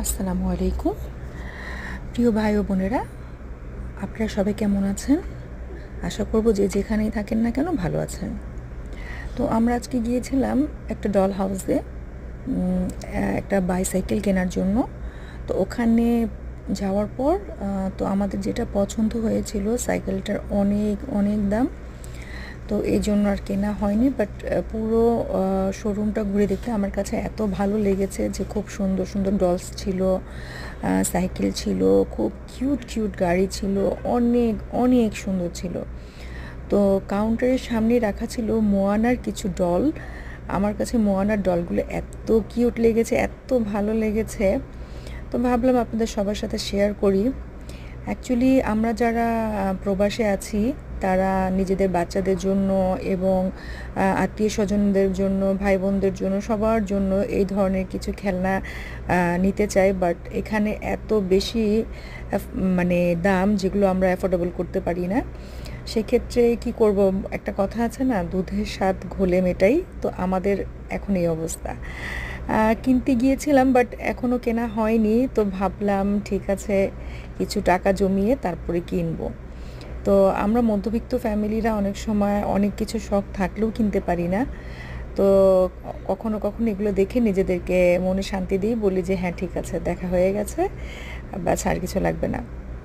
আসসালামু আলাইকুম প্রিয় ভাই ও বোনেরা, আপনারা সবাই কেমন আছেন? আশা করব যে যেখানেই থাকেন না কেন ভালো আছেন। তো আমরা আজকে গিয়েছিলাম একটা ডল হাউসে একটা বাইসাইকেল কেনার জন্য। তো ওখানে যাওয়ার পর তো আমাদের যেটা পছন্দ হয়েছিল সাইকেলটার অনেক অনেক দাম, তো এই জন্য আর কেনা হয়নি। বাট পুরো শোরুমটা ঘুরে দেখতে আমার কাছে এত ভালো লেগেছে যে খুব সুন্দর সুন্দর ডলস ছিল, সাইকেল ছিল, খুব কিউট কিউট গাড়ি ছিল, অনেক অনেক সুন্দর ছিল। তো কাউন্টারের সামনে রাখা ছিল মোয়ানার কিছু ডল। আমার কাছে মোয়ানার ডলগুলো এত কিউট লেগেছে, এত ভালো লেগেছে, তো ভাবলাম আপনাদের সবার সাথে শেয়ার করি। অ্যাকচুয়ালি আমরা যারা প্রবাসে আছি তারা নিজেদের বাচ্চাদের জন্য এবং আত্মীয় স্বজনদের জন্য, ভাই বোনদের জন্য, সবার জন্য এই ধরনের কিছু খেলনা নিতে চাই। বাট এখানে এত বেশি মানে দাম, যেগুলো আমরা অ্যাফোর্ডেবল করতে পারি না। সেক্ষেত্রে কি করব, একটা কথা আছে না, দুধের স্বাদ ঘোলে মেটাই, তো আমাদের এখন এই অবস্থা। কিনতে গিয়েছিলাম বাট এখনও কেনা হয়নি, তো ভাবলাম ঠিক আছে কিছু টাকা জমিয়ে তারপরে কিনবো। তো আমরা মধ্যবিত্ত ফ্যামিলিরা অনেক সময় অনেক কিছু শখ থাকলেও কিনতে পারি না। তো কখনো কখনো এগুলো দেখে নিজেদেরকে মনে শান্তি দিই, বলি যে হ্যাঁ ঠিক আছে, দেখা হয়ে গেছে, ব্যাস আর কিছু লাগবে না।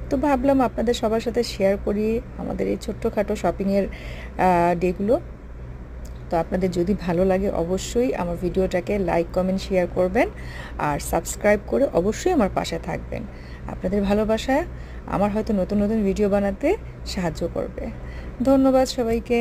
তো ভাবলাম আপনাদের সবার সাথে শেয়ার করি আমাদের এই ছোট্টখাটো শপিংয়ের ডেগুলো। তো আপনাদের যদি ভালো লাগে অবশ্যই আমার ভিডিওটাকে লাইক কমেন্ট শেয়ার করবেন, আর সাবস্ক্রাইব করে অবশ্যই আমার পাশে থাকবেন। আপনাদের ভালোবাসা আমার হয়তো নতুন নতুন ভিডিও বানাতে সাহায্য করবে। ধন্যবাদ সবাইকে।